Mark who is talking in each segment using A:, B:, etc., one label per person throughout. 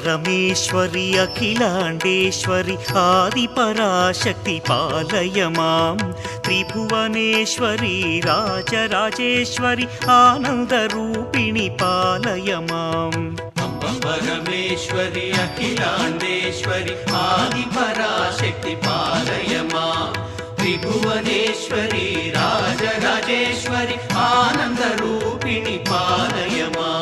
A: परमेश्वरि अखिलाण्डेश्वरि आदिपराशक्ति पालय मां त्रिभुवनेश्वरि राजराजेश्वरि आनन्दरूपिणि पालय मां
B: परमेश्वरि अखिलाण्डेश्वरि आदिपराशक्ति पालय मां त्रिभुवनेश्वरि राजराजेश्वरि आनन्दरूपिणि पालय मां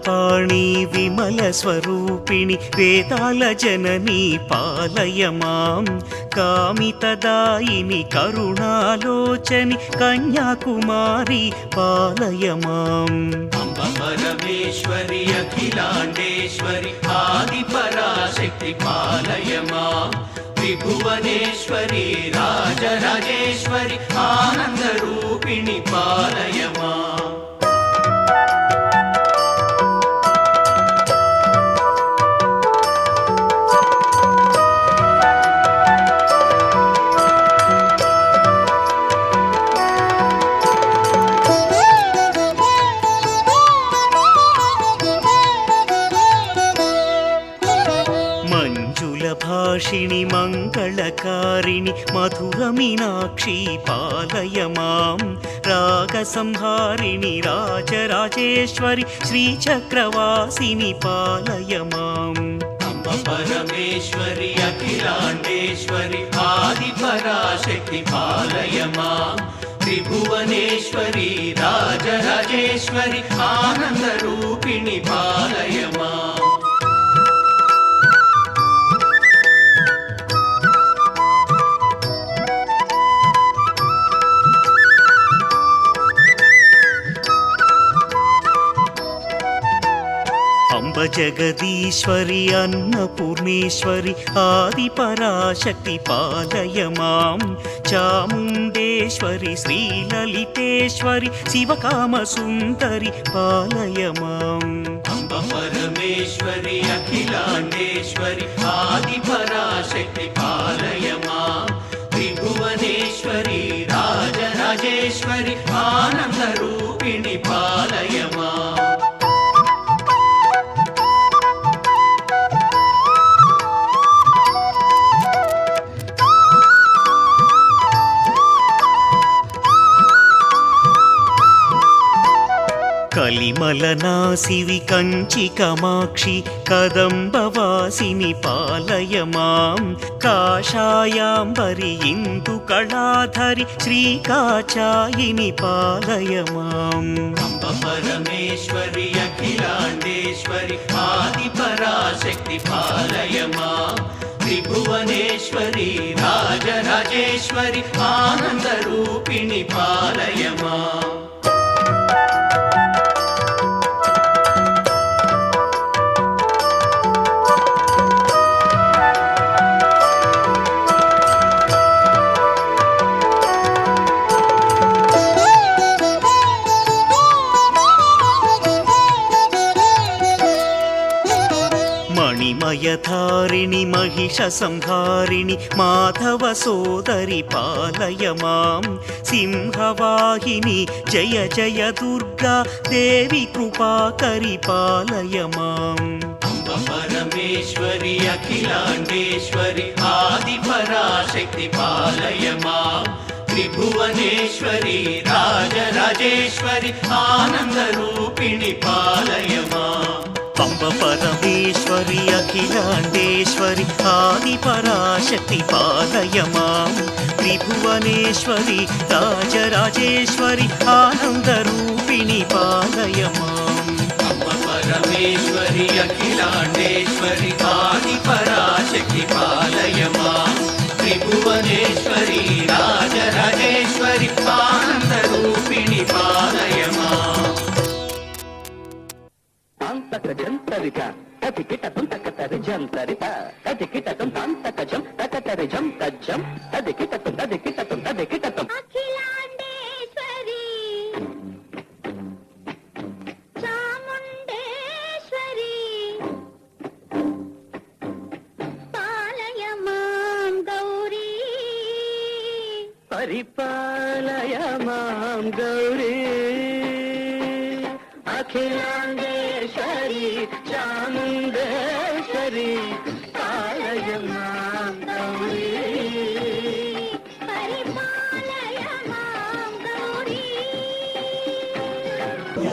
A: पाणि विमल स्वरूपिणि वेदाल जननी पालय मां कामितदायिनि करुणालोचनि कन्याकुमारी पालय मां
B: परमेश्वरि अखिलाण्डेश्वरि आदिपराशक्ति पालय मां त्रिभुवनेश्वरि राजराजेश्वरि आनन्दरूपिणि पालय मां
A: भाषिणि मङ्गलकारिणि मधुरमीनाक्षी पालय मां रागसंहारिणि राजराजेश्वरि श्रीचक्रवासिनि पालय मां
B: परमेश्वरि अखिलाण्डेश्वरि आदिपराशक्ति पालय मां त्रिभुवनेश्वरि राजराजेश्वरि आनन्दरूपिणि पालय मां
A: अम्ब जगदीश्वरि अन्नपूर्णेश्वरि आदिपराशक्ति पालय मां चामुण्डेश्वरि श्रीललितेश्वरि शिवकामसुन्दरि पालय मां
B: परमेश्वरि अखिलाण्डेश्वरि आदिपराशक्ति पालय मां त्रिभुवनेश्वरि राजराजेश्वरि आनन्दरूपिणि पालय मां
A: कलिमलनासिवि कंचि कामाक्षि कदम्बवासिनि पालय मां काषायाम्बरि इन्दुकलाधरि श्रीकाचायिनि पालय मां
B: परमेश्वरि अखिलाण्डेश्वरि आदिपराशक्ति पालय मां त्रिभुवनेश्वरि राजराजेश्वरि आनन्दरूपिणि पालय मां
A: मणिमयधारिणि महिषसंहारिणि माधव सोदरि पालय मां सिंहवाहिनि जय जय दुर्गा देवी कृपाकरि पालय मां
B: परमेश्वरि अखिलाण्डेश्वरि आदिपराशक्ति पालय मां त्रिभुवनेश्वरि राजराजेश्वरि आनन्दरूपिणि पालय मां
A: अम्ब परमेश्वरि अखिलाण्डेश्वरि आदिपराशक्ति पालय मां त्रिभुवनेश्वरि राजराजेश्वरि आनन्दरूपिणि पालय मां
B: परमेश्वरि अखिलाण्डेश्वरि आदिपराशक्ति पालय मां त्रिभुवनेश्वरि राजराजेश्वरि आनन्दरूपिणि पालय मां
C: जंतरिता तदिकिटतं तकतरि जंतरिता तदिकिटतं तांतकजं तकतरि जं तज्जं तदिकिटतं
D: अखिलाण्डेश्वरी चामुण्डेश्वरी
C: పరిపాలయ మాం గౌరీ అఖిలాండేశ్వరి చాముండేశ్వరి పాలయ మాం గౌరీ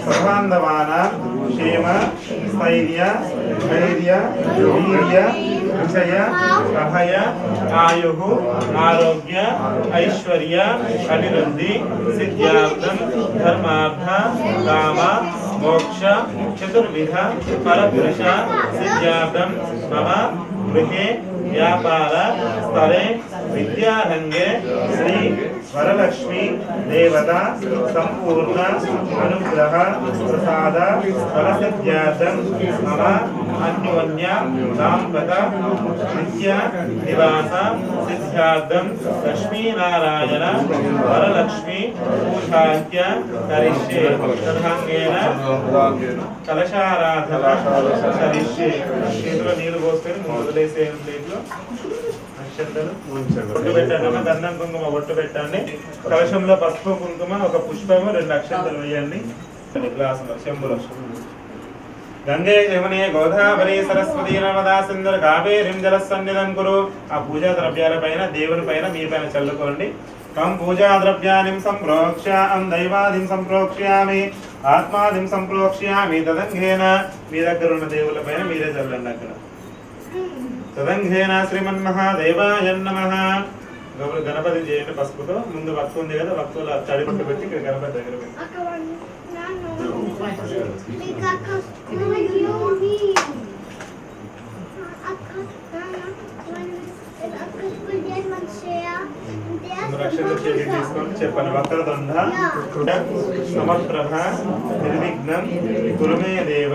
D: సర్వాంధమాన క్షేమ స్థైర్య ధైర్య వీర్య విజయ అభయ ఆయు ఆరోగ్య ఐశ్వర్య అభివృద్ధి సిద్ధ్యార్థం ధర్మార్థ కామ మోక్ష చతుర్విధ పరపురుష సిద్ధ్యార్థం మమ గృహే వ్యాపార స్థలే విద్యారంగే శ్రీ వరలక్ష్మి దేవత సంపూర్ణ అనుగ్రహ ప్రసాద ఫలసిద్ధ్యార్థం మమ అన్యోన్య దాంపత నిత్య నివాస సిద్ధ్యార్థం లక్ష్మీనారాయణ వరలక్ష్మి పూజాఖ్య కరిష్యే తథాంగేన కలశారాధన కరిష్యే. చేతిలో నీళ్లు పోసుకొని వదిలేసే ప్లేట్లో బొట్టు పెట్టండి, గంధం కుంకుమ బొట్టు పెట్టండి. కలశంలో పసుపు కుంకుమ ఒక పుష్పము 2 అక్షంతలు వేయండి. గ్లాసులో శంభులో గంగే యమునే గోదావరి సరస్వతి నర్మదా సింధు కావేరీం జలసన్నిధం కురు. ఆ పూజా ద్రవ్యాల పైన దేవుని పైన మీ పైన చల్లుకోండి. తం పూజా ద్రవ్యాన్ని సంప్రోక్ష్య దైవాదిం సంప్రోక్ష్యామి ఆత్మాదిం సంప్రోక్ష్యామి తదంఘేన. మీ దగ్గర ఉన్న దేవుల పైన మీరే చల్లండి. అక్కడ తదంఘేన శ్రీమన్మహాదేవాయ నమః. గణపతి చేయండి పసుపుతో. ముందు వక్తు ఉంది కదా, వక్తుల తడిబొట్టు పెట్టి ఇక్కడ గణపతి దగ్గర పెట్టి తీసుకొని చెప్పండి. వక్రతుండ సమప్రభ నిర్విఘ్నం కురుమే దేవ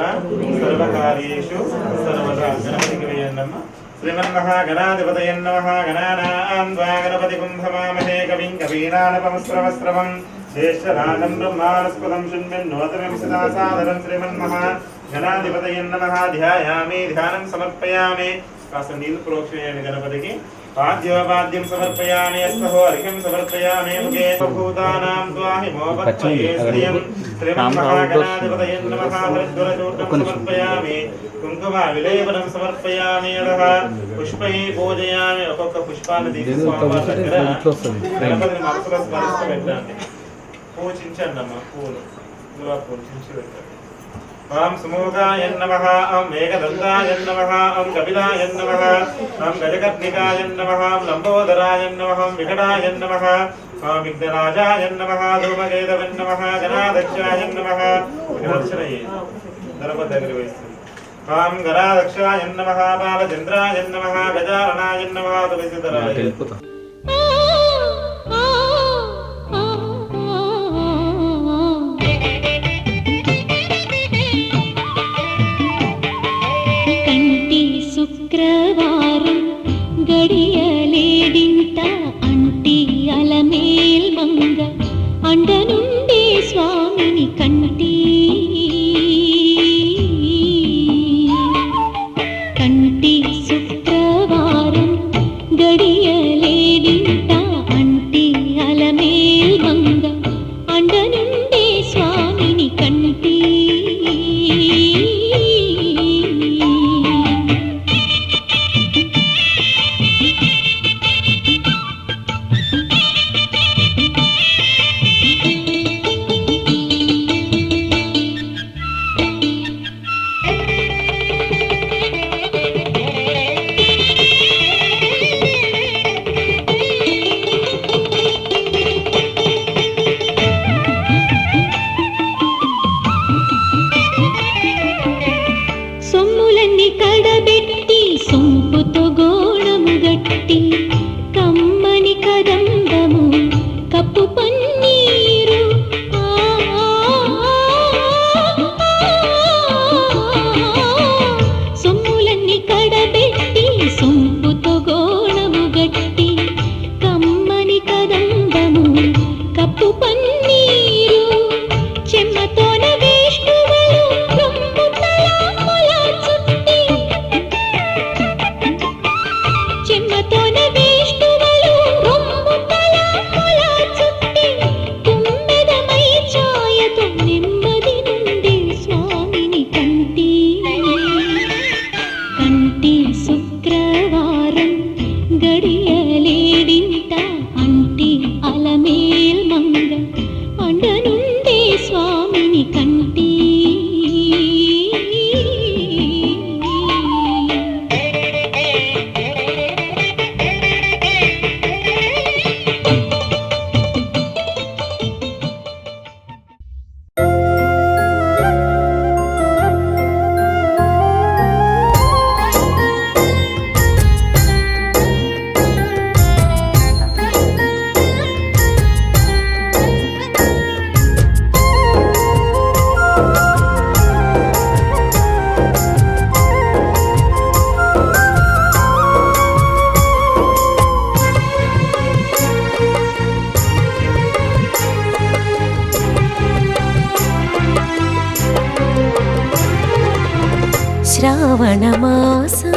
D: సర్వకార్యేషు సర్వదా. గణపతికి వేయండమ్మ. శ్రీమన్మహాగణాధిపతయే నమః. గణానాం త్వా గణపతిం భవామహే కవిం కవీనానపమస్రవస్రవం జ్యేష్ఠరాజం బ్రహ్మాణస్పదం శృణ్వన్నోతరం సదా సాదరం. శ్రీమన్మహాగణాధిపతయే నమః. ధ్యాయామి ధ్యానం సమర్పయామి. కాస్త నీళ్లు ప్రోక్షణ చేయండి గణపతికి. పాద్యోపాద్యం సమర్పయామి. అస్తహో అర్ఘ్యం సమర్పయామి. ముఖే భూతానాం త్వాహిమోపత్వయే శ్రియం. శ్రీమన్మహాగణాధిపతయే నమః. తద్గురచూర్ణం సమర్పయామి. కుంకుమ విలేపనం సమర్పయామి. అదః పుష్పై పూజయామి. ఒక్కొక్క పుష్పాన్ని తీసి స్వామివారి దగ్గర గణపతిని మనసులో స్మరిస్తూ పెట్టండి. పూజించండి అమ్మ. పూలు గులాబీ పూలు చించి పెట్టండి. ఓం సుమూఖాయ నమః. ఓం ఏకదంతాయ నమః. ఓం కపిలాయ నమః. ఓం గజకర్ణికాయ నమః. ఓం లంబోదరాయ నమః. ఓం వికటాయ నమః. ఓం విఘ్నరాజాయ నమః. ధూమకేతవే నమః. గణాధ్యక్షాయ నమః. దర్శనయే గణపతి దగ్గర వేస్తుంది. ఓం గణాధ్యక్షాయ నమః. బాలచంద్రాయ నమః. గజాననాయ నమః. తులసీధరాయ.
E: శుక్రవారం గడియలేడింట అంటి అలమేల్ మంగ అండ నుండి స్వామిని కంటి. కంటి శుక్రవారం గడియలేడింట అంటి అలమేల్ మంగ అండ నుండి స్వామిని కంటి. శ్రావణమాసం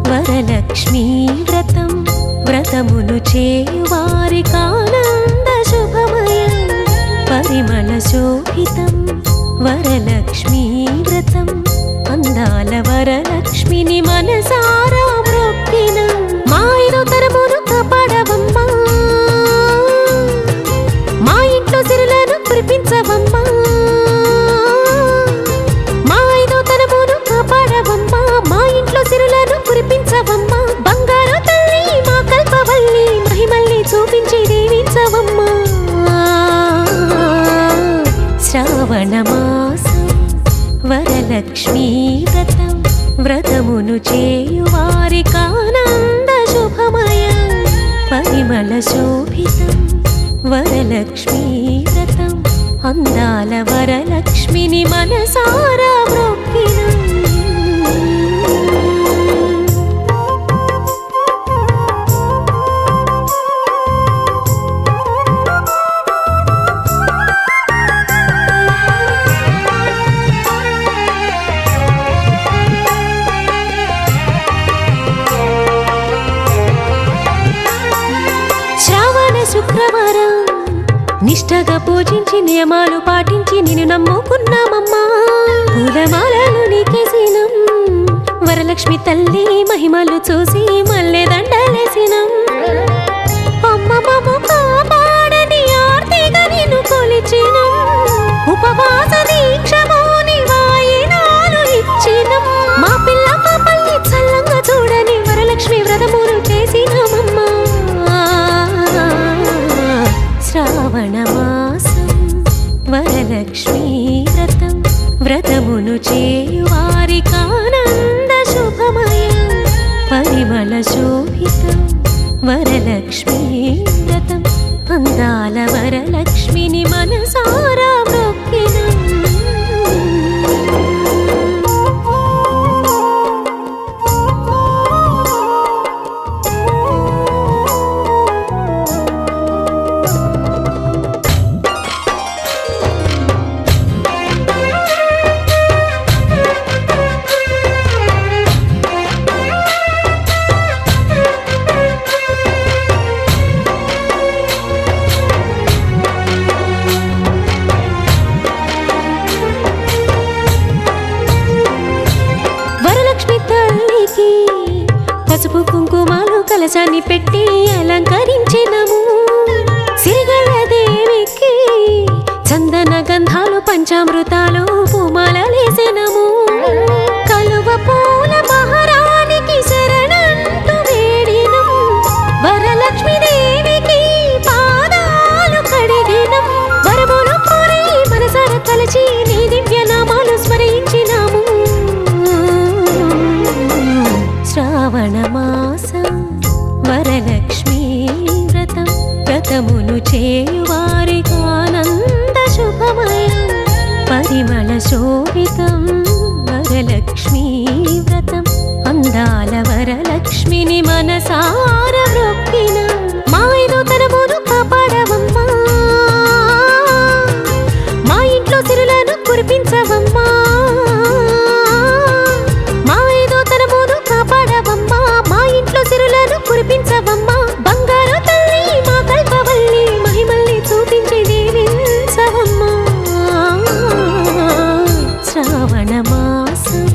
E: వరలక్ష్మీ వ్రతం వ్రతమును చేయువారికానంద శుభమయం పరిమళ శోభితం వరలక్ష్మీ వ్రతం అందాల వరలక్ష్మిని మనసారా మొక్కిన మా ఐదో తరమును కాపాడవమ్మా మా ఇంట్లో సిరులను కురిపించవమ్మా మా ఐదో తరమును కాపాడవమ్మా మా ఇంట్లో సిరులను కురిపించవమ్మా బంగారు తల్లి మా కల్పవల్లి మహిమల్ని చూపించి దీవించవమ్మా శ్రావణమాసం వరలక్ష్మీ వ్రతం వ్రతమును చేయువారికానంద శుభమయం పరిమళ శోభితం వరలక్ష్మీ వ్రతం అందాల వరలక్ష్మిని మనసారా మొక్కిన శుక్రవారం నిష్టగా పూజించి నియమాలు పాటించి నిన్ను నమ్ముకున్నామమ్మా పూలమాలలు నీకేసినం వరలక్ష్మి తల్లి మహిమలు చూసి మల్లె దండలేసినం అమ్మమ్మము కాపాడని ఆర్తిగా నిన్ను కొలిచినం ఉపవాస దీక్షమోని వాయినాలు ఇచ్చినం మా పిల్ల పాపల్ని చల్లంగా చూడని వరలక్ష్మి వ్రతమును చేసినామమ్మా శ్రావణమాసం వరలక్ష్మీ వ్రతం వ్రతమును చేయువారికానంద శుభమయం పరిమళ శోభితం వరలక్ష్మీ వ్రతం అందాల వరలక్ష్మిని మనసారా మొక్కిన పసుపు కుంకుమాలు కలశాన్ని పెట్టి అలంకరించినము సిరిగల దేవికి చందన గంధాలు పంచామృతాలు పూమాలలేసినము కలువ పూల మహారాణికి శరణంటూ వేడినం వరలక్ష్మి దేవికి పాదాలు కడిగినం వరములు కోరి మనసార తలచి నీ దివ్య నామాలు స్మరించినాము శ్రావణమాసం వరలక్ష్మీ వ్రతం వ్రతమును చేయువారికానంద శుభమయం పరిమళ శోభితం వరలక్ష్మీ వ్రతం అందాల వరలక్ష్మిని మనసార మొక్కిన మా ఐదో తరమును కాపాడవమ్మా మా ఇంట్లో సిరులను కురిపించవమ్మా సిరులను కురిపించవమ్మా బంగారు తల్లి మా కల్పవల్లి మహిమల్ని చూపించి దీవించవమ్మా శ్రావణమాసం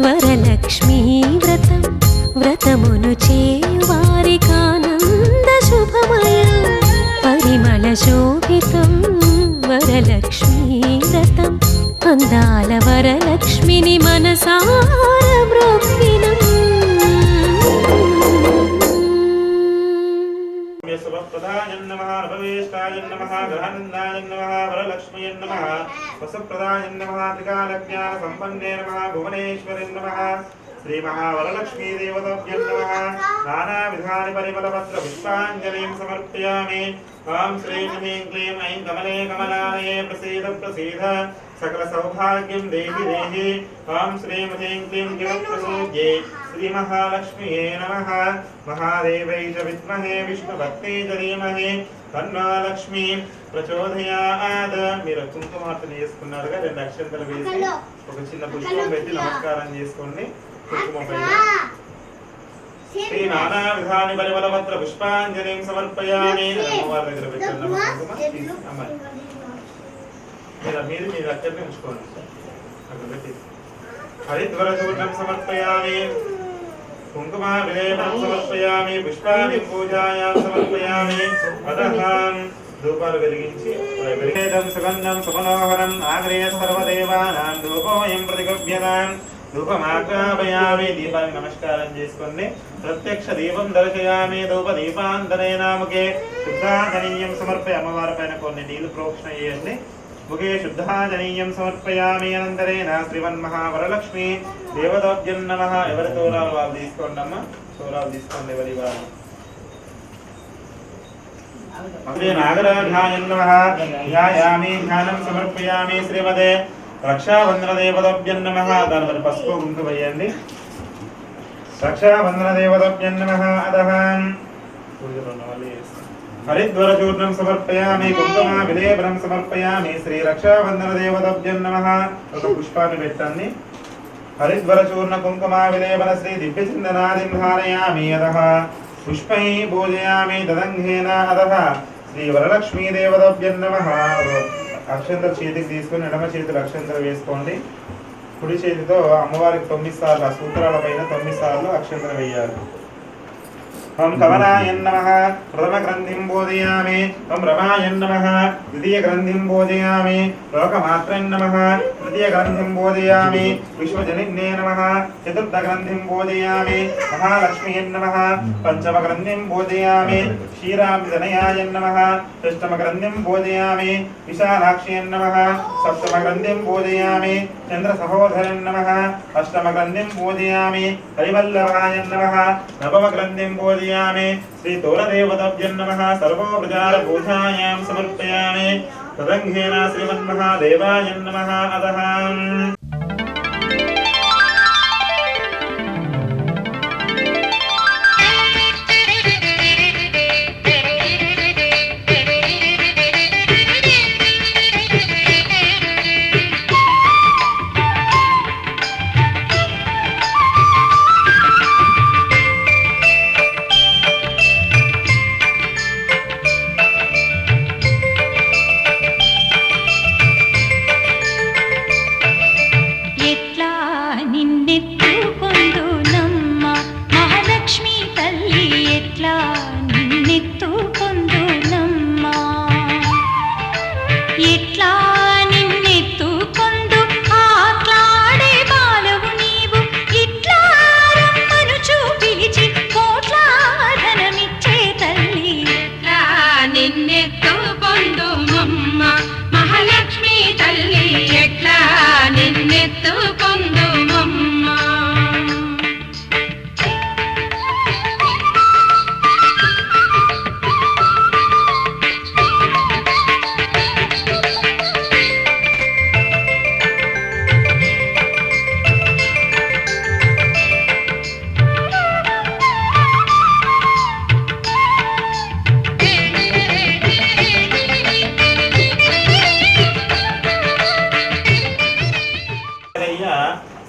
E: వరలక్ష్మీ వ్రతం వ్రతమును చేయువారికానంద శుభమయం పరిమళ శోభితం వరలక్ష్మీ వ్రతం అందాల వరలక్ష్మిని మనసార మొక్కిన
D: सुभप्रदाय नमः भवेष्टाय नमः ग्रहनन्दाय नमः वरलक्ष्मी नमः वसुप्रदाय नमः त्रिकालज्ञान संपन्ने नमः भुवनेश्वरी नमः श्री महावरलक्ष्मी देवताभ्यं नमः नानाविधानि परिमलपत्र पुष्पाञ्जलिं समर्पयामि ओम श्रीं ह्रीं क्लीं ऐं कमले कमलालये प्रसीद प्रसीद सकल सौभाग्यं देहि देहि ओम श्रीं ह्रीं क्लीं जीवप्रसूज्ये श्रीमहालक्ष्म्यै नमः। महादेवै च विद्महे विष्णुभक्त्यै च धीमहि तन्नो लक्ष्मी ప్రచోదయాత్. మీరు కుంకుమార్తన చేసుకున్నారుగా 2 అక్షంతలు వేసి ఒక చిన్న పుష్పం పెట్టి నమస్కారం చేసుకోండి. కుంకుమ పైన శ్రీ నానా విధాని పరిమళపత్ర పుష్పాంజలిం సమర్పయామి. అమ్మవారి దగ్గర పెట్టండి కుంకుమ అమ్మాయి మీరు అక్కడనే ఉంచుకోండి. అక్కడ పెట్టి హరిద్వరచూర్ణం సమర్పయామి. కుంకుమ విలేపనం సమర్పయామి. పుష్పాన్ని పూజాయాం సమర్పయామి. అదహం ధూపాలు వెలిగించి వెలిగేదం సుగంధం సుమనోహరం ఆగ్రేయ సర్వదేవానాం ధూపోయం ప్రతిగభ్యతాం. ధూపమాగ్రాపయామి. దీపానికి నమస్కారం చేసుకోండి. ప్రత్యక్ష దీపం దర్శయామి. ధూప దీపాంతరేనాముకే శుద్ధాజనీయం సమర్పయ. అమ్మవారి పైన కొన్ని నీళ్లు ప్రోక్షణ చేయండి. ముఖే శుద్ధాజనీయం సమర్పయామి. అనంతరేణ శ్రీమన్మహావరలక్ష్మి దేవతాభ్యం నమః. ఎవరి తోరాలు వాళ్ళు తీసుకోండి అమ్మ. తోరాలు తీసుకోండి ఎవరి వాళ్ళు. నాగరాధ్యాయ నమః. ధ్యాయామి ధ్యానం సమర్పయామి. శ్రీమదే రక్షాబంధన దేవతాభ్యం నమః. దాని పసుపు గుంటు వేయండి. రక్షాబంధన దేవతాభ్యం నమః. అదహం హరిద్వరచూర్ణం సమర్పయామి. కుంకుమ విలేపనం సమర్పయామి. శ్రీ రక్షాబంధన దేవతాభ్యం నమః. ఒక పుష్పాన్ని పెట్టండి. హరిద్వరచూర్ణ కుంకుమ విలేపన శ్రీ దివ్యచిందనాదిం ధారయామి. అదః పుష్పై పూజయామి. తదంఘేన అదః శ్రీ వరలక్ష్మీ దేవతాభ్యం నమః. అక్షంతలు చేతికి తీసుకొని ఎడమ చేతులు అక్షంతలు వేసుకోండి. కుడి చేతితో అమ్మవారికి 9 సార్లు ఆ సూత్రాల పైన 9 సార్లు అక్షంతలు వేయాలి. ఓం కమలాయ నమః. ప్రథమ గ్రంథిం బోధయామి. ఓం రమాయ నమః. ద్వితీయ గ్రంథిం బోధయామి. లోకమాత్రై నమః. తృతీయ గ్రంథిం బోధయామి. విశ్వజనిన్నే నమః. చతుర్థ గ్రంథిం బోధయామి. మహాలక్ష్మీయే నమః. పంచమ గ్రంథిం బోధయామి. క్షీరాబ్ధితనయాయ నమః. షష్టమ గ్రంథిం బోధయామి. విశాలాక్ష్యే నమః. సప్తమ గ్రంథిం బోధయామి. చంద్ర సహోదరే నమః. అష్టమ గ్రంథిం బోధయామి. హరివల్లభాయ నమః. నవమ గ్రంథిం బోధయామి. శ్రీ తోరదేవతాభ్యం నమః. సర్వోపచార పూజాయాం సమర్పయామి. తదంఘేన శ్రీమన్మహాదేవాయ నమః. అదహం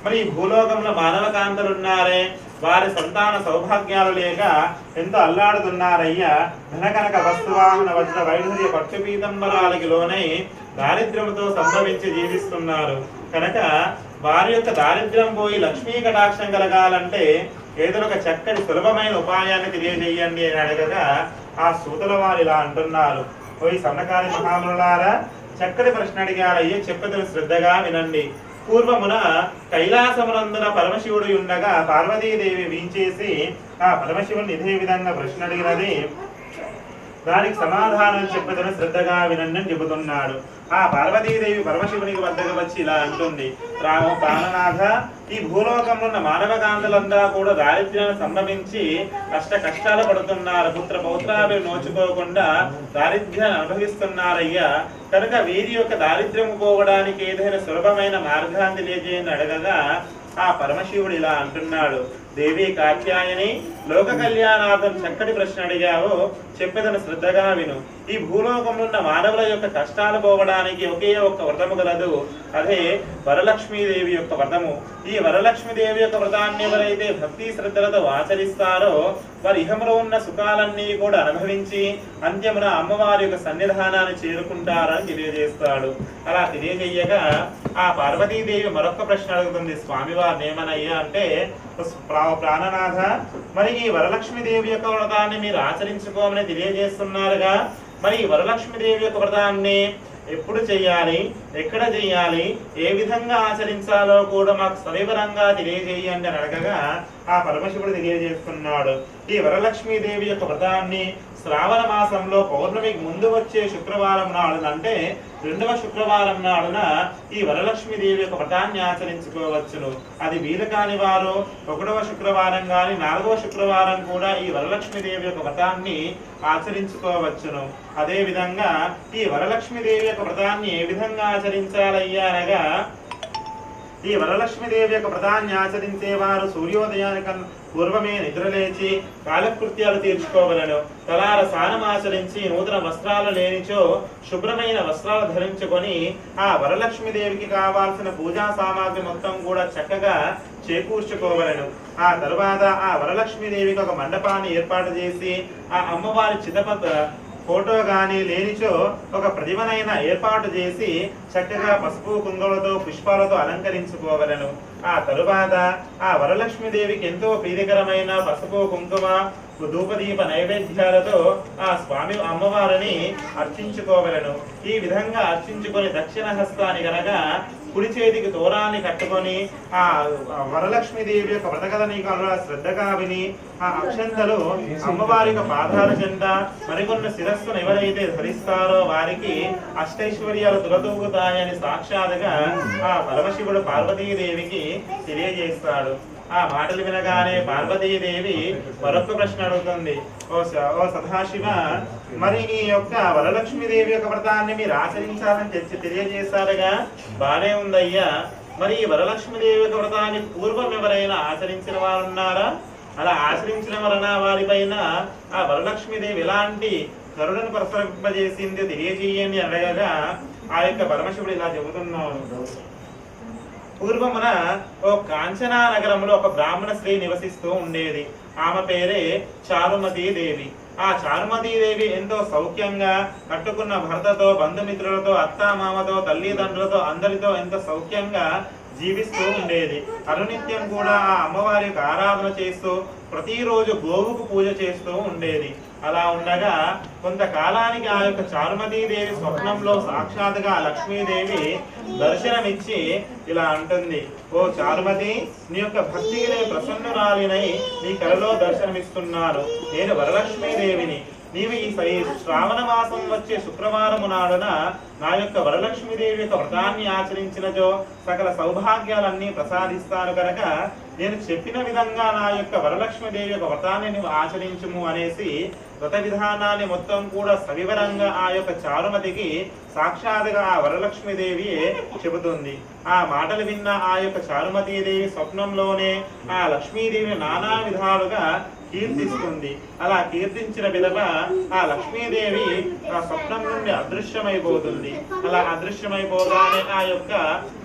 D: మరి భూలోకంలో మానవ కాంతలున్నారే, వారి సంతాన సౌభాగ్యాలు లేక ఎంతో అల్లాడుతున్నారయ్యా. ధనకనక వస్తువాహన వజ్ర వైఢూర్య పక్షపీతంబరాలకి లోనై దారిద్ర్యంతో సంభవించి జీవిస్తున్నారు కనుక వారి యొక్క దారిద్ర్యం పోయి లక్ష్మీ కటాక్షం కలగాలంటే ఏదో ఒక చక్కటి సులభమైన ఉపాయాన్ని తెలియజేయండి అని అడగగా ఆ సూతుల వారు ఇలా అంటున్నారు. ఓ సన్నకారి మహామునులారా, చక్కటి ప్రశ్న అడిగారయ్యే, చెప్పదలు శ్రద్ధగా వినండి. పూర్వమున కైలాసమునందున పరమశివుడు ఉండగా పార్వతీదేవి వీంచేసి ఆ పరమశివుని ఇదే విధంగా ప్రశ్న అడిగినది. దానికి సమాధానం చెప్పదను శ్రద్ధగా వినండి అని చెబుతున్నాడు. ఆ పార్వతీదేవి పరమశివునికి వద్దకు వచ్చి ఇలా అంటుంది, రాము ప్రాణనాథ, ఈ భూలోకంలో ఉన్న మానవ కాంతులంతా కూడా దారిద్ర్యాన్ని సంభవించి కష్ట కష్టాలు పడుతున్నారు. పుత్ర పౌత్రాభిని నోచుకోకుండా దారిద్ర్యాన్ని అనుభవిస్తున్నారయ్యా. కనుక వీరి యొక్క దారిద్ర్యం పోవడానికి ఏదైనా సులభమైన మార్గాన్ని తెలియజేయని అడగగా ఆ పరమశివుడు ఇలా అంటున్నాడు, దేవి కాత్యాయని, లోక కళ్యాణార్థం చక్కటి ప్రశ్న అడిగావో చెప్పేదను శ్రద్ధగా విను. ఈ భూలోకంలో ఉన్న మానవుల యొక్క కష్టాలు పోవడానికి ఒకే ఒక్క వ్రతము గలదు, అదే వరలక్ష్మీదేవి యొక్క వ్రతము. ఈ వరలక్ష్మీదేవి యొక్క వ్రతాన్ని ఎవరైతే భక్తి శ్రద్ధలతో ఆచరిస్తారో వారి ఇహంలో ఉన్న సుఖాలన్నీ కూడా అనుభవించి అంత్యమున అమ్మవారి యొక్క సన్నిధానాన్ని చేరుకుంటారని తెలియజేస్తాడు. అలా తెలియజేయగా ఆ పార్వతీదేవి మరొక ప్రశ్న అడుగుతుంది స్వామివారిని. ఏమనయ్యా అంటే, ప్రాణనాథ, మరి ఈ వరలక్ష్మీదేవి యొక్క వ్రతాన్ని మీరు ఆచరించుకోమని తెలియజేస్తున్నారుగా, మరి ఈ వరలక్ష్మీదేవి యొక్క వ్రతాన్ని ఎప్పుడు చెయ్యాలి, ఎక్కడ చెయ్యాలి, ఏ విధంగా ఆచరించాలో కూడా మాకు సవివరంగా తెలియజేయండి అని అడగగా ఆ పరమశివుడు తెలియజేస్తున్నాడు. ఈ వరలక్ష్మీదేవి యొక్క వ్రతాన్ని శ్రావణ మాసంలో పౌర్ణమికి ముందు వచ్చే శుక్రవారం నాడున, అంటే 2వ శుక్రవారం నాడున ఈ వరలక్ష్మీదేవి యొక్క వ్రతాన్ని ఆచరించుకోవచ్చును. అది వీలు కాని వారు 1వ శుక్రవారం కానీ 4వ శుక్రవారం కూడా ఈ వరలక్ష్మీదేవి యొక్క వ్రతాన్ని ఆచరించుకోవచ్చును. అదే విధంగా ఈ వరలక్ష్మీదేవి యొక్క వ్రతాన్ని ఏ విధంగా ఆచరించాలయ్యా అనగా, ఈ వరలక్ష్మీదేవి యొక్క వ్రతాన్ని ఆచరించేవారు సూర్యోదయానికన్నా పూర్వమే నిద్రలేచి కాలకృత్యాలు తీర్చుకోవలను. తలార స్నానం ఆచరించి నూతన వస్త్రాలు లేనిచో శుభ్రమైన వస్త్రాలు ధరించుకొని ఆ వరలక్ష్మీదేవికి కావాల్సిన పూజా సామాగ్రి మొత్తం కూడా చక్కగా చేకూర్చుకోవలను. ఆ తరువాత ఆ వరలక్ష్మీదేవికి ఒక మండపాన్ని ఏర్పాటు చేసి ఆ అమ్మవారి చితపత ఫోటో గాని లేనిచో ఒక ప్రతిమనైనా ఏర్పాటు చేసి చక్కగా పసుపు కుంకుమలతో పుష్పాలతో అలంకరించుకోవలను. ఆ తరువాత ఆ వరలక్ష్మీదేవికి ఎంతో ప్రీతికరమైన పసుపు కుంకుమ ధూపదీప నైవేద్యాలతో ఆ స్వామి అమ్మవారిని అర్చించుకోవలను. ఈ విధంగా అర్చించుకొని దక్షిణ హస్తాన్ని కనుక కుడి చేతికి తోరాన్ని కట్టుకొని ఆ వరలక్ష్మీదేవి యొక్క వ్రతకథని శ్రద్ధగా విని ఆ అక్షంతలు అమ్మవారి యొక్క పాదాల చెంత మరికొన్ని శిరస్సును ఎవరైతే ధరిస్తారో వారికి అష్టైశ్వర్యాలు తులతూగుతాయని సాక్షాత్గా ఆ పరమశివుడు పార్వతీదేవికి తెలియజేస్తాడు. ఆ మాటలు వినగానే పార్వతీదేవి మరొక ప్రశ్న అడుగుతుంది. ఓ సదాశివ, మరి ఈ యొక్క వరలక్ష్మీదేవి యొక్క వ్రతాన్ని మీరు ఆచరించాలని తెలియజేశారుగా, బానే ఉందయ్యా. మరి ఈ వరలక్ష్మీదేవి యొక్క వ్రతాన్ని పూర్వం ఎవరైనా ఆచరించిన వారు ఉన్నారా? అలా ఆచరించిన వలన వారిపైన ఆ వరలక్ష్మీదేవి ఎలాంటి కరుణను ప్రసరింపజేసింది తెలియజేయండి అడగగా ఆ యొక్క పరమశివుడు ఇలా చెబుతున్నాడు. పూర్వమున ఓ కాంచనా నగరంలో ఒక బ్రాహ్మణ స్త్రీ నివసిస్తూ ఉండేది. ఆమె పేరే చారుమతీ దేవి. ఆ చారుమతీ దేవి ఎంతో సౌఖ్యంగా కట్టుకున్న భర్తతో, బంధుమిత్రులతో, అత్తామామతో, తల్లిదండ్రులతో అందరితో ఎంతో సౌఖ్యంగా జీవిస్తూ ఉండేది. అనునిత్యం కూడా ఆ అమ్మవారి యొక్క ఆరాధన చేస్తూ ప్రతిరోజు గోవుకు పూజ చేస్తూ ఉండేది. అలా ఉండగా కొంతకాలానికి ఆ యొక్క చారుమతీదేవి స్వప్నంలో సాక్షాత్గా లక్ష్మీదేవి దర్శనమిచ్చి ఇలా అంటుంది. ఓ చారుమతి, నీ యొక్క భక్తికి నేను ప్రసన్నురాలినై నీ కలలో దర్శనమిస్తున్నాను. నేను వరలక్ష్మీదేవిని. నీవు ఈ శ్రావణ మాసం వచ్చే శుక్రవారము నాడున నా యొక్క వరలక్ష్మీదేవి యొక్క వ్రతాన్ని ఆచరించినచో సకల సౌభాగ్యాలన్నీ ప్రసాదిస్తాను కనుక నేను చెప్పిన విధంగా నా యొక్క వరలక్ష్మీదేవి యొక్క వ్రతాన్ని నువ్వు ఆచరించుము అనేసి వ్రత విధానాన్ని మొత్తం కూడా సవివరంగా ఆ యొక్క చారుమతికి సాక్షాత్గా ఆ వరలక్ష్మీదేవి చెబుతుంది. ఆ మాటలు విన్న ఆ యొక్క చారుమతీదేవి స్వప్నంలోనే ఆ లక్ష్మీదేవిని నానా విధాలుగా కీర్తిస్తుంది. అలా కీర్తించిన విధవ ఆ లక్ష్మీదేవి ఆ స్వప్నం నుండి అదృశ్యమైపోతుంది. అలా అదృశ్యమైపోగానే ఆ యొక్క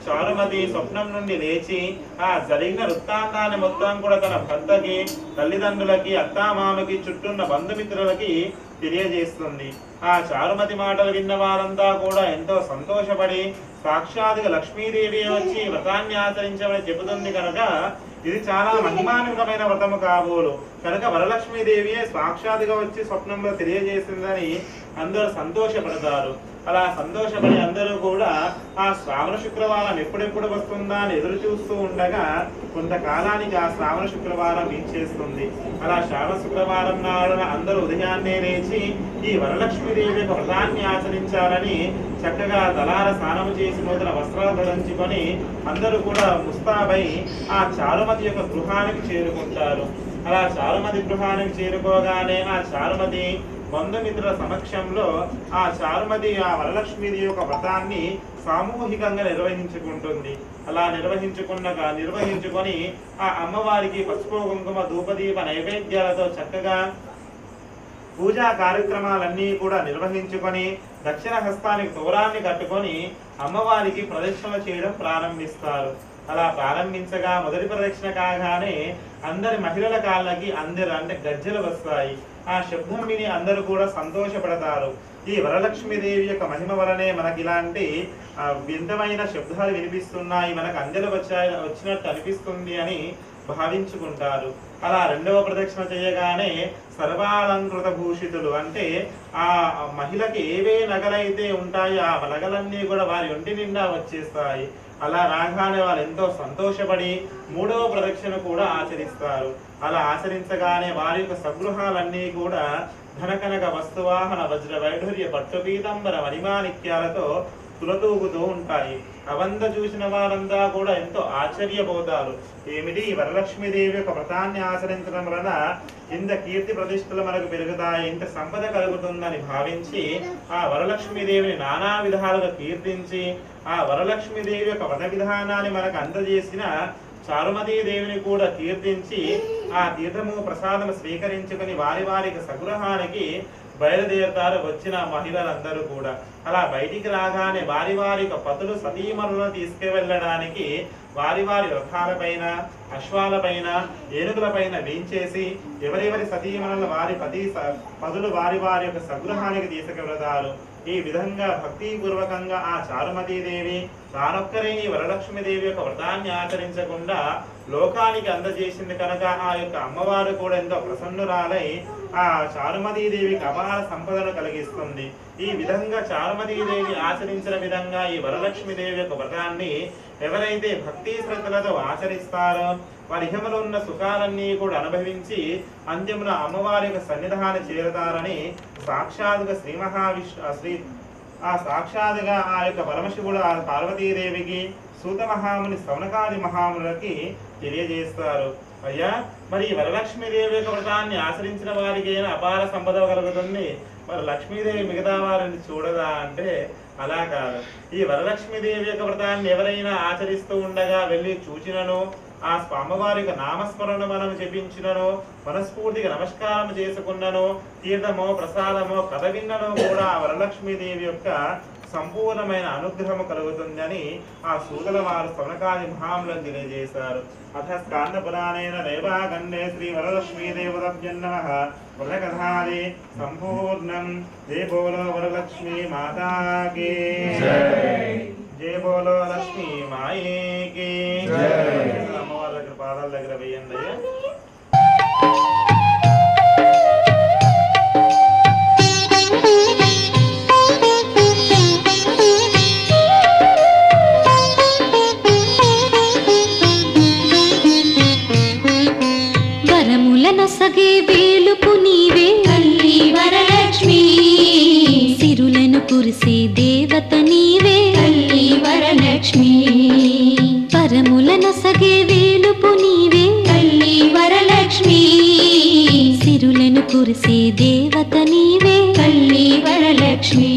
D: చారుమతి స్వప్నం నుండి లేచి ఆ జరిగిన వృత్తాంతాన్ని మొత్తం కూడా తన భర్తకి, తల్లిదండ్రులకి, అత్తామామకి, చుట్టూన్న బంధుమిత్రులకి తెలియజేస్తుంది. ఆ చారుమతి మాటలు విన్న వారంతా కూడా ఎంతో సంతోషపడి సాక్షాత్గా లక్ష్మీదేవి వచ్చి వ్రతాన్ని ఆచరించమని చెబుతుంది కనుక ఇది చాలా మహిమాన్వితమైన వ్రతము కాబోలు కనుక వరలక్ష్మీదేవియే సాక్షాత్గా వచ్చి స్వప్నంలో తెలియజేసిందని అందరూ సంతోషపడతారు. అలా సంతోషపడి అందరూ కూడా ఆ శ్రావణ శుక్రవారం ఎప్పుడెప్పుడు వస్తుందా అని ఎదురు చూస్తూ ఉండగా కొంతకాలానికి ఆ శ్రావణ శుక్రవారం వీచేస్తుంది. అలా శ్రావణ శుక్రవారం నాడున అందరూ ఉదయాన్నే లేచి ఈ వరలక్ష్మీదేవి యొక్క వ్రతాన్ని ఆచరించాలని చక్కగా తలార స్నానం చేసి నూతన వస్త్రాలు ధరించుకొని అందరూ కూడా ముస్తాబై ఆ చారుమతి యొక్క గృహానికి చేరుకుంటారు. అలా చారుమతి గృహానికి చేరుకోగానే ఆ చారుమతి బంధుమిత్రుల సమక్షంలో ఆ చారుమతి ఆ వరలక్ష్మీదేవి యొక్క వ్రతాన్ని సామూహికంగా నిర్వహించుకుంటుంది. అలా నిర్వహించుకొని ఆ అమ్మవారికి పసుపు కుంకుమ ధూపదీప నైవేద్యాలతో చక్కగా పూజా కార్యక్రమాలన్నీ కూడా నిర్వహించుకొని దక్షిణ హస్తానికి తోరాన్ని కట్టుకొని అమ్మవారికి ప్రదక్షిణ చేయడం ప్రారంభిస్తారు. అలా ప్రారంభించగా మొదటి ప్రదక్షిణ కాగానే అందరి మహిళల కాళ్ళకి అంటే గజ్జలు వస్తాయి. ఆ శబ్దం విని అందరూ కూడా సంతోషపడతారు. ఈ వరలక్ష్మీదేవి యొక్క మహిమ వలనే మనకి ఇలాంటి వింతమైన శబ్దాలు వినిపిస్తున్నాయి, మనకు అందెలు వచ్చినట్టు అనిపిస్తుంది అని భావించుకుంటారు. అలా రెండవ ప్రదక్షిణ చేయగానే సర్వాలంకృత భూషితులు అంటే ఆ మహిళకి ఏవే నగలైతే ఉంటాయో ఆ నగలన్నీ కూడా వారి ఒంటి నిండా వచ్చేస్తాయి. అలా రాగానే వాళ్ళు ఎంతో సంతోషపడి మూడవ ప్రదక్షిణ కూడా ఆచరిస్తారు. అలా ఆచరించగానే వారి యొక్క సగృహాలన్నీ కూడా ధనకనక వస్తువాహన వజ్ర వైఢూర్య పట్టు పీతాంబర మణిమాణిక్యాలతో తులతూగుతూ ఉంటాయి. అవంతా చూసిన వారంతా కూడా ఎంతో ఆశ్చర్యపోతారు. ఏమిటి వరలక్ష్మీదేవి యొక్క వ్రతాన్ని ఆచరించడం వలన ఇంత కీర్తి ప్రతిష్టలు మనకు పెరుగుతాయి, ఇంత సంపద కలుగుతుందని భావించి ఆ వరలక్ష్మీదేవిని నానా విధాలుగా కీర్తించి ఆ వరలక్ష్మీదేవి యొక్క వ్రత విధానాన్ని మనకు అందజేసిన చారుమతీదేవిని కూడా కీర్తించి ఆ తీర్థము ప్రసాదము స్వీకరించుకుని వారికి సగృహానికి బయలుదేరుతారు వచ్చిన మహిళలందరూ కూడా. అలా బయటికి రాగానే వారి పతులు సతీమణులను తీసుకువెళ్ళడానికి వారి రథాలపైన అశ్వాలపైన ఏనుగులపైన వేయించేసి ఎవరెవరి సతీమణులను పతులు వారి యొక్క సగృహానికి తీసుకువెళతారు. ఈ విధంగా భక్తిపూర్వకంగా ఆ చారుమతీదేవి తానొక్కరే ఈ వరలక్ష్మీదేవి యొక్క వ్రతాన్ని ఆచరించకుండా లోకానికి అందజేసింది కనుక ఆ యొక్క అమ్మవారు కూడా ఎంతో ప్రసన్నురాలై ఆ చారుమతీదేవికి అపార సంపదను కలిగిస్తుంది. ఈ విధంగా చారుమతీదేవి ఆచరించిన విధంగా ఈ వరలక్ష్మీదేవి యొక్క వ్రతాన్ని ఎవరైతే భక్తి శ్రద్ధలతో ఆచరిస్తారో వారి ఇహములో ఉన్న సుఖాలన్నీ కూడా అనుభవించి అంత్యమున అమ్మవారి యొక్క సన్నిధానం చేరుతారని సాక్షాత్తుగా సాక్షాత్తుగా ఆ యొక్క పరమశివుడు ఆ పార్వతీదేవికి సూత మహాముని సౌనకాది మహాములకి తెలియజేస్తారు. అయ్యా మరి వరలక్ష్మీదేవి యొక్క వ్రతాన్ని ఆచరించిన వారికి అపార సంపద కలుగుతుంది, మరి లక్ష్మీదేవి మిగతా వారిని చూడదా అంటే అలా కాదు. ఈ వరలక్ష్మీదేవి యొక్క వ్రతాన్ని ఎవరైనా ఆచరిస్తూ ఉండగా వెళ్ళి చూచినను ఆ అమ్మవారి యొక్క నామస్మరణ మనం జపించినను మనస్ఫూర్తిగా నమస్కారం చేసుకున్నను తీర్థమో ప్రసాదమో కథ విన్నను కూడా ఆ వరలక్ష్మీదేవి యొక్క సంపూర్ణమైన అనుగ్రహము కలుగుతుందని ఆ సూదల వారు సౌనకాది మహాములను తెలియజేశారు. అథ స్కాంద పురాణేన దైవాగండే శ్రీ వరలక్ష్మీదేవతభ్యో నమః. వ్రతకథాది సంపూర్ణం. జై బోలో వరలక్ష్మీ మాతాకి జై బోలో లక్ష్మీ మాయేకి అమ్మవారి దగ్గర పాదాల దగ్గర వేయండి అయ్యా.
E: సగే వేలుపు నీవే తల్లి వరలక్ష్మి, సిరులను కురిసే దేవత నీవే తల్లి వరలక్ష్మి. పరములను సగే వేలుపు నీవే తల్లి వరలక్ష్మి, సిరులను కురిసే దేవత నీవే తల్లి వరలక్ష్మి.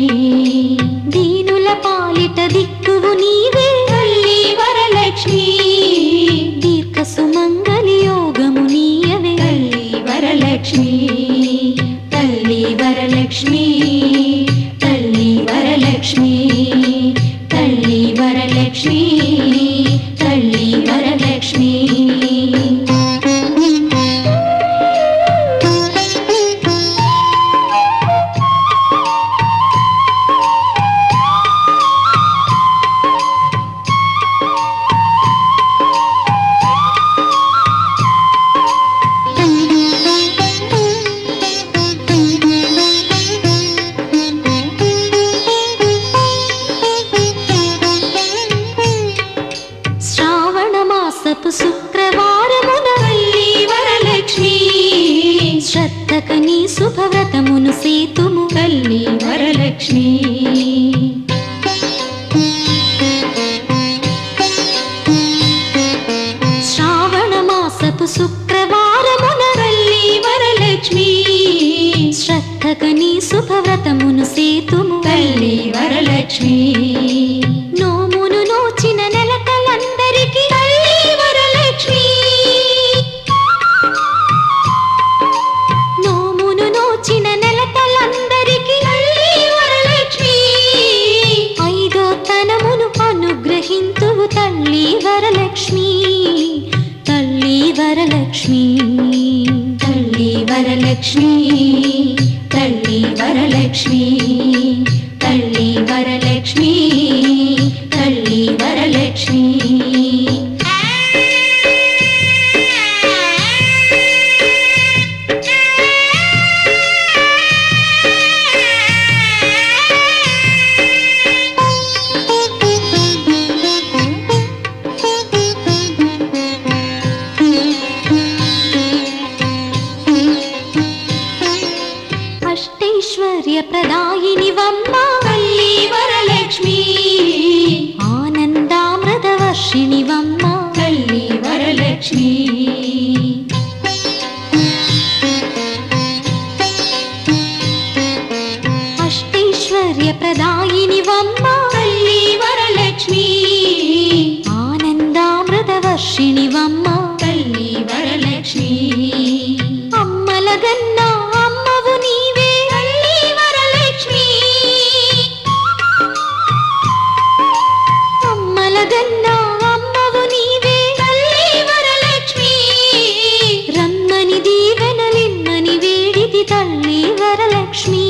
E: దీనుల పాలిట దిక్కువు నీవే తల్లి వరలక్ష్మి, దీర్ఘ సుమంగళి యోగము నీయవే తల్లి వరలక్ష్మి. తల్లి వరలక్ష్మి, తల్లి వరలక్ష్మి, తల్లి వరలక్ష్మి, తల్లి వరలక్ష్మి. శుక్రవారమున తల్లి వరలక్ష్మి, శ్రద్ధకని శుభవ్రతమును సేతుము తల్లి వరలక్ష్మి. శ్రావణ మాసపు శుక్రవారమున తల్లి వరలక్ష్మి, శ్రద్ధకని శుభవ్రతమును సేతుము తల్లి వరలక్ష్మి. నోమును నోచిన నెలకలందరి వరలక్ష్మి తల్లి వరలక్ష్మి తల్లి వరలక్ష్మి తల్లి వరలక్ష్మి తల్లి వరలక్ష్మి ప్రదాయిని వమ్మ తల్లి వరలక్ష్మి ఆనందామృతవర్షిణి వమ్మ తల్లి వరలక్ష్మి అష్టైశ్వర్య ప్రదాయిని వమ్మ తల్లి వరలక్ష్మి ఆనందామృతవర్షిణి వమ్మ తల్లి వరలక్ష్మి అమ్మలగన్న అమ్మవు నీవే అమ్మలగన్నా అమ్మవు నీవే తల్లి వరలక్ష్మి రమ్మని దీవెనలిమ్మని వేడిది తల్లి వరలక్ష్మి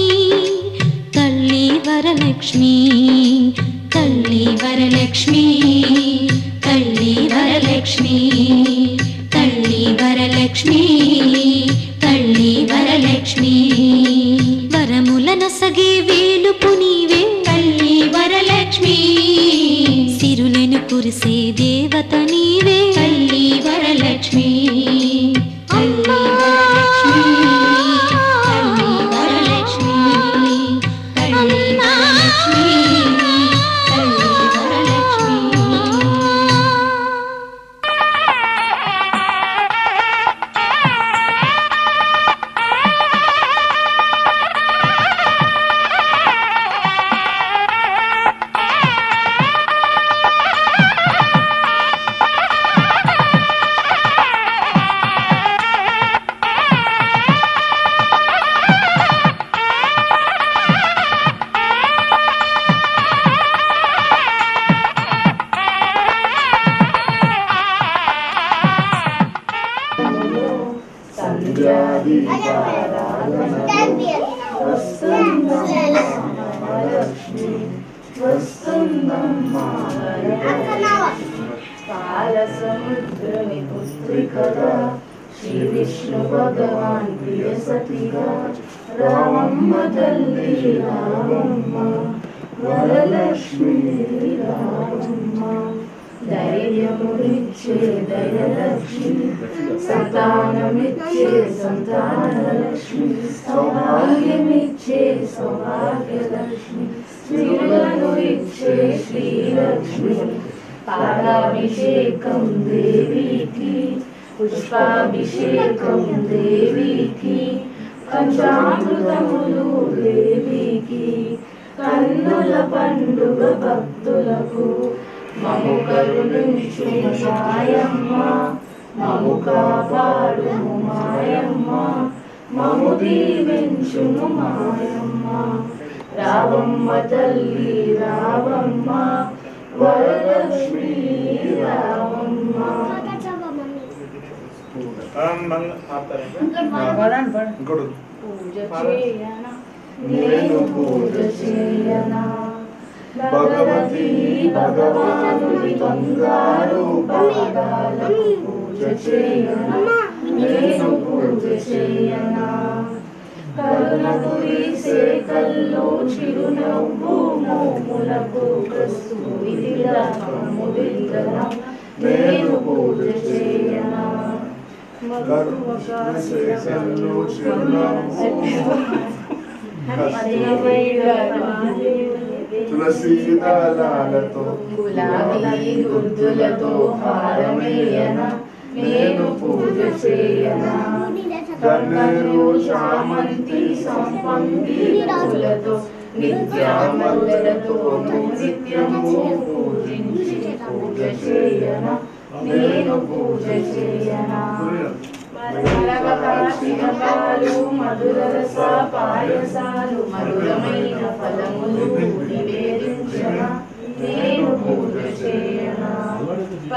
E: తల్లి వరలక్ష్మి తల్లి వరలక్ష్మి తల్లి వరలక్ష్మి తల్లి వరలక్ష్మి తల్లి వరలక్ష్మి వరములనొసగే వేలుపు నీవే తల్లి వరలక్ష్మి సిరులను కురిసే దేవత నీవే తల్లి వరలక్ష్మి తల్లి వరలక్ష్మి తల్లి వరలక్ష్మి తల్లి వరలక్ష్మి తల్లి వరలక్ష్మి
C: పాలసముద్రని పుత్రికగా శ్రీ విష్ణు భగవాన్ ప్రియ సతిగా రామమ్మ తల్లి రామమ్మ వరలక్ష్మి రామమ్మ ధైర్యమునిచ్చే దయలక్ష్మి సంతానమిచ్చే సంతానలక్ష్మి సౌభాగ్యమిచ్చే సౌభాగ్యలక్ష్మి శ్రీలను ఇచ్చే శ్రీలక్ష్మి పాదాభిషేకం దేవికి పుష్పాభిషేకం దేవికి పంచామృతములు దేవికి కన్నుల పండుగ భక్తులకు మము కరుణించు మాయమ్మ మము కాపాడుము మాయమ్మ మము దీవించుము మాయమ్మ రావమ్మ తల్లి రావమ్మ వరలక్ష్మి రావమ్మ నేను పూజ చేయనా భగవతి భగవానుడి బంగారు పాదాలకు పూజ చేయనా నేను పూజ చేయనా కరుణకు వీసే కల్లో చిరునవ్వు మోములకు కస్తూరి తిలకము విందనం నేను పూజ చేయనా
F: తులసీదళాలతో
C: గులాబీ గుద్దులతో హారమేయన నేను పూజ చేయనా గన్నేరు చామంతి సంపంగి పూలతో నిత్యామల్లలతో నిత్యము పూజించి పూజ చేయనా నేను పూజ చేయనా పాలు మధుర రస పాయసాలు మధురమైన ఫలములు నివేదించనా నేను పూజ చేయనా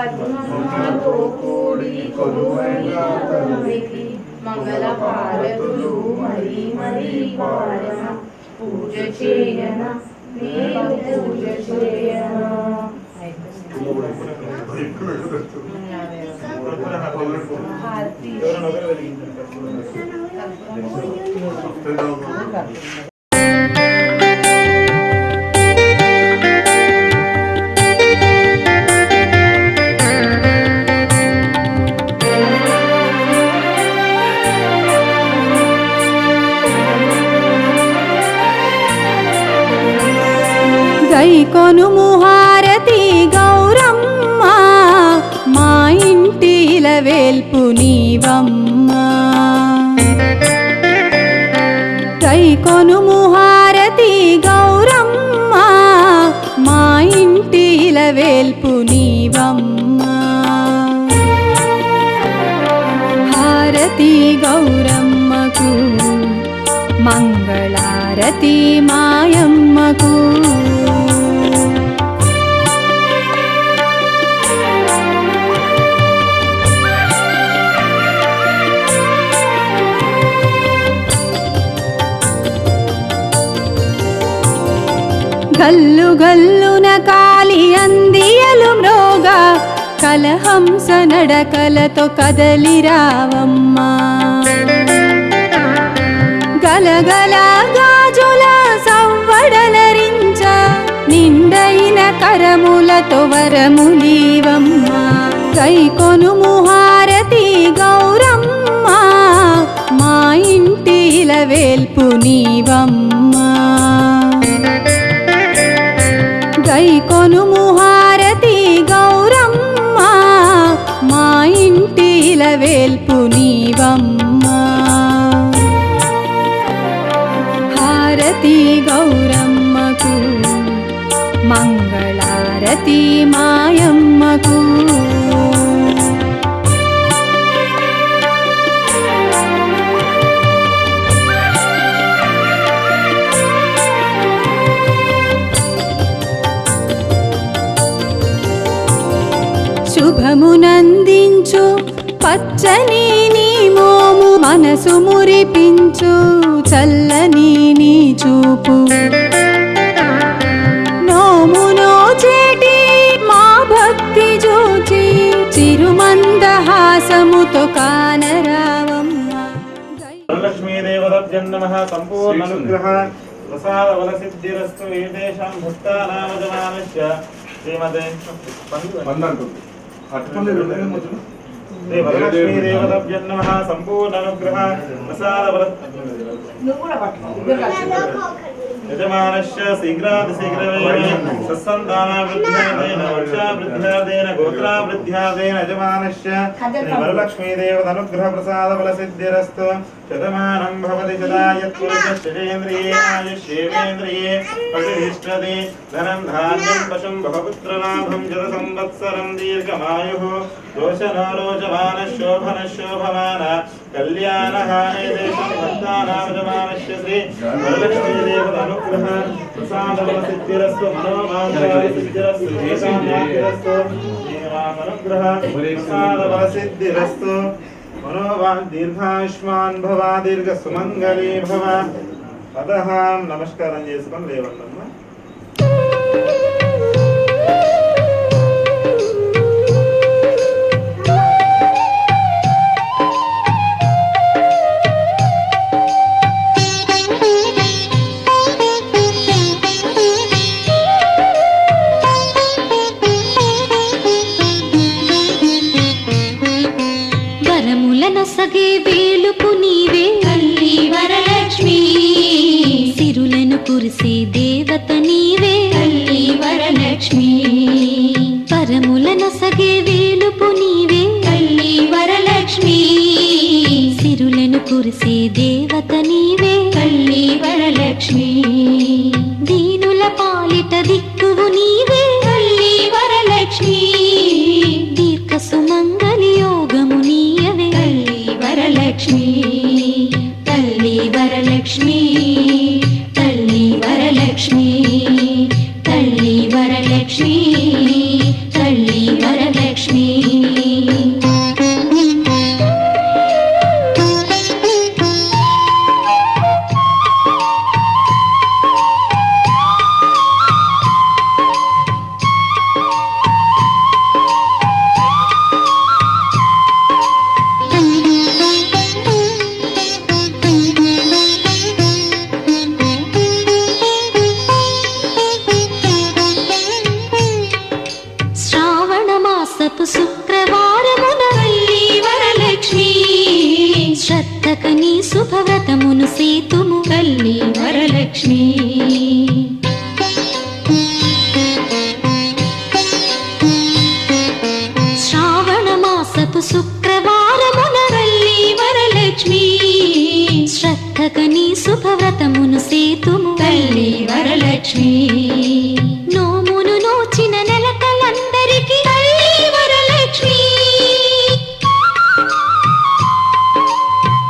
C: పద్మనాభతో కూడి కొలువైన తల్లికి మంగళ హారతులు మరీ మరీ పాడన పూజ చేయన నేను పూజ చేయన. హారతి
F: కొనుము హారతి గౌరమ్మ మా ఇంటిల వేల్పు నీవమ్మ. కై కొనుము హారతి గౌరమ్మ మా ఇంటిల వేల్పు నీవమ్మ. హారతి గౌరమ్మకు మంగళారతి మాయమ్మకు. గల్లు గల్లున కాలి అందియలు మ్రోగ కలహంస నడకలతో కదలిరావమ్మ. గలగల గాజుల సవ్వడలరించ నిండైన కరములతో వరములీవమ్మ. కై కొనుము హారతి గౌరమ్మ మా ఇంటిల వేల్పు నీవమ్మ. కై కొనుము హారతి గౌరమ్మ మా ఇంటిల వేల్పు నీవమ్మ. హారతి గౌరమ్మకు మంగళారతి మాయమ్మకు. శుభమునందించు పచ్చని నీ మోము మనసు మురిపించు చల్లని నీ చూపు. నోము నోచేటి మా భక్తి జోచి చిరుమందహాసముతో కానరావమ్మ.
D: వరలక్ష్మీదేవతాభ్యో నమః. సంపూర్ణానుగ్రహ ప్రసాద బల సిద్ధిరస్తు. ఏతేషాం భక్తానామజమానస్య శ్రీమతే శ్రీ వరలక్ష్మీదేవతాభ్యో నమః. సంపూర్ణానుగ్రహ ప్రసాద బల యజమానస్య శీఘ్రాతిశీఘ్రమేవ సత్సంతానావృద్ధ్యాదేన వంశావృద్ధ్యాదేన గోత్రావృద్ధ్యాదేన యజమానస్య శ్రీ వరలక్ష్మీదేవతానుగ్రహ ప్రసాద బల సిద్ధిరస్తు. శతమానం భవతి శతాయత్పురుషేంద్రియే ఆయుష్యేంద్రియే ప్రతిష్టతి. ధనం ధాన్యం పశుం బహపుత్రలాభం జత సంవత్సరం దీర్ఘమాయుః. దోషనాలోచమాన శోభన శోభమాన కళ్యాణః. ఏతేషాం భక్తానామజమానస్య శ్రీ వరలక్ష్మీదేవతానుగ్రహ ప్రసాద బల సిద్ధిరస్తు. మనోవాంఛాయ సిద్ధిరస్తు. ఏకామ్యాతిరస్తు. శ్రీరామనుగ్రహ ప్రసాద బల సిద్ధిరస్తు. మనోవాన్ దీర్ఘాయుష్మాన్ భవ దీర్ఘ సుమంగళీ భవ. అతః నమస్కారం చేసుకొని లేవండమ్మ.
E: సగే వేలుపు నీవే తల్లి వరలక్ష్మి. సిరులను కురిసే దేవత నీవే తల్లి వరలక్ష్మి. పరములను సగే వేలుపు నీవే తల్లి వరలక్ష్మి. సిరులను కురిసే దేవత నీవే తల్లి వరలక్ష్మి. దీనుల పాలిట దిక్కువు నీవే తల్లి వరలక్ష్మి. దీర్ఘ సుమంగళి యోగము నీయవే తల్లి వరలక్ష్మి. తల్లి వరలక్ష్మి. తల్లి వరలక్ష్మి. తల్లి వరలక్ష్మి. తల్లి వరలక్ష్మి. శుభవ్రతమును సేతుము
C: తల్లి వరలక్ష్మి
E: శ్రావణ మాసపు శుక్రవారమున
C: తల్లి వరలక్ష్మి
E: శ్రద్ధగని శుభవ్రతమును సేతుము
C: తల్లి వరలక్ష్మి
E: నోమును నోచిన నెలకలందరికీ
C: తల్లి వరలక్ష్మి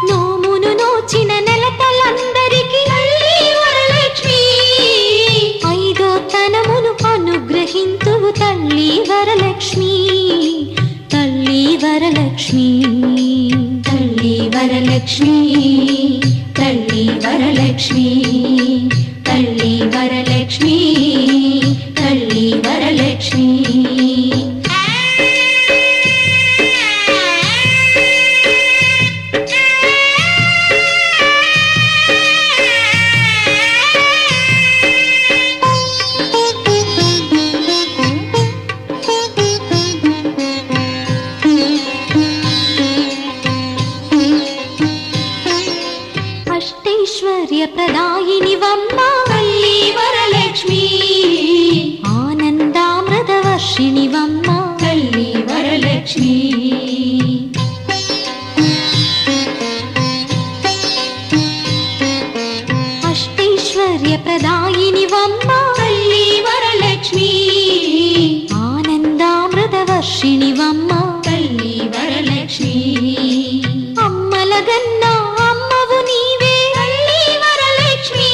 E: నోమును నోచిన నెలకలందరికీ
C: తల్లి వరలక్ష్మి
E: ఐదో తనమును అనుగ్రహింతువు తల్లి వరలక్ష్మి తల్లి వరలక్ష్మి
C: తల్లి వరలక్ష్మి తల్లి వరలక్ష్మి తల్లి వరలక్ష్మి తల్లి వరలక్ష్మి
E: అష్టైశ్వర్య ప్రదాయిని వమ్మ
C: తల్లి వరలక్ష్మి
E: ఆనందామృత వర్షిణి వమ్మ
C: తల్లి వరలక్ష్మి
E: అష్టైశ్వర్య ప్రదాయిని వమ్మ
C: తల్లి వరలక్ష్మి
E: ఆనందామృత వర్షిణి వమ్మ
C: తల్లి వరలక్ష్మి
E: అమ్మలగన్న అమ్మవు నీవే
C: తల్లి వరలక్ష్మి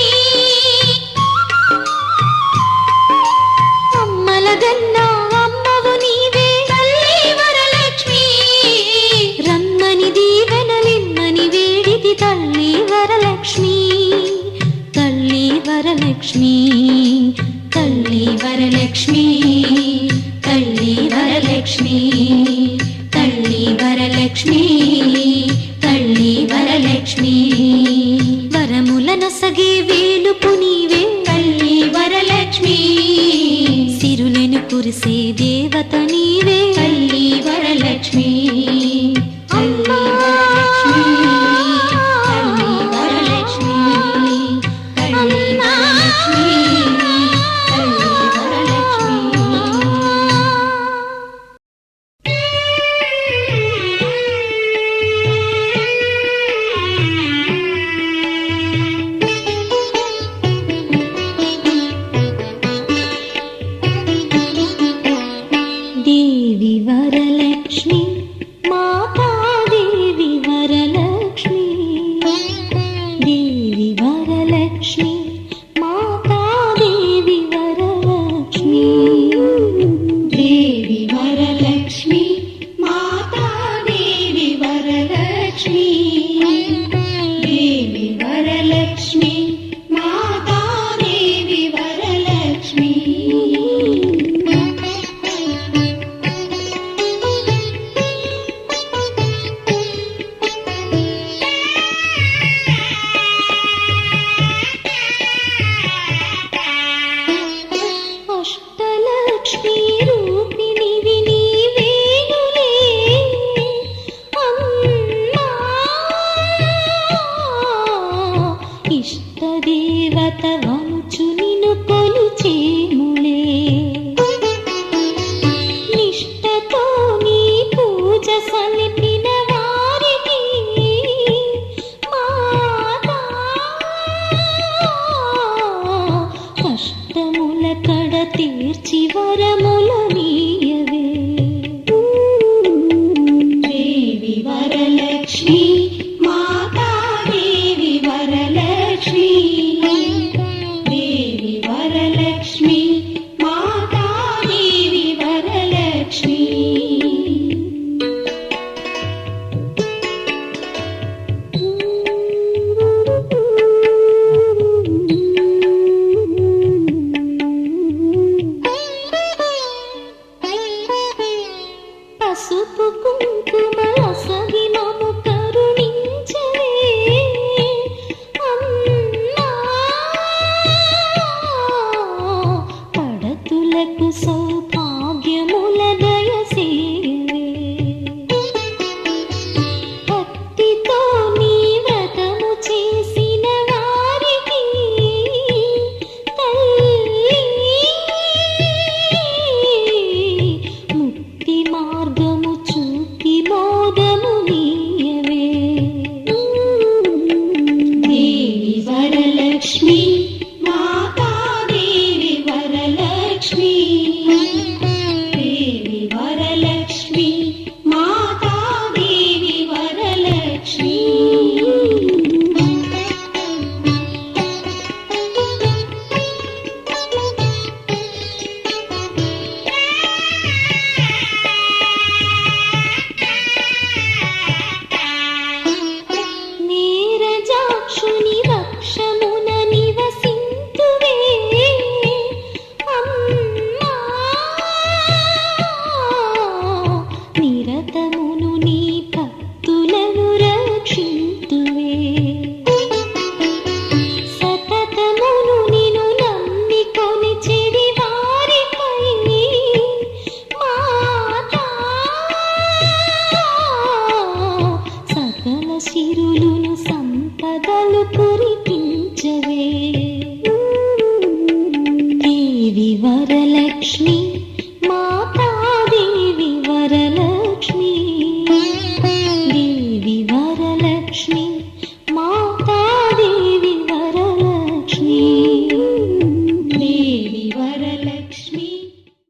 E: అమ్మలగన్న అమ్మవు నీవే
C: తల్లి వరలక్ష్మి
E: రమ్మని దీవెనలిమ్మని వేడిది తల్లి వరలక్ష్మి తల్లి వరలక్ష్మి
C: తల్లి వరలక్ష్మి తల్లి వరలక్ష్మి తల్లి వరలక్ష్మి తల్లి వరలక్ష్మి
E: వరములనొసగే వేలుపు నీవే
C: తల్లి వరలక్ష్మి
E: సిరులను కురిసే దేవత నీవే
C: తల్లి వరలక్ష్మి తల్లి వరలక్ష్మి తల్లి వరలక్ష్మి తల్లి వరలక్ష్మి తల్లి వరలక్ష్మి
E: దేవి వరలక్ష్మి మాతా దేవి వరలక్ష్మి దేవి వరలక్ష్మి మాతా దేవి వరలక్ష్మి
C: దేవి వరలక్ష్మి మాతా దేవి వరలక్ష్మి దేవి వరలక్ష్మి మాతా దేవి వరలక్ష్మి
E: అష్టలక్ష్మి రూపిణివి నీవేనులే అమ్మా ఇష్టదేవత వంచు నిన్ను కొలిచేములే నిష్టతో నీ పూజ సలిపిన వారికి మాతా కష్టముల కడ తీర్చి వరము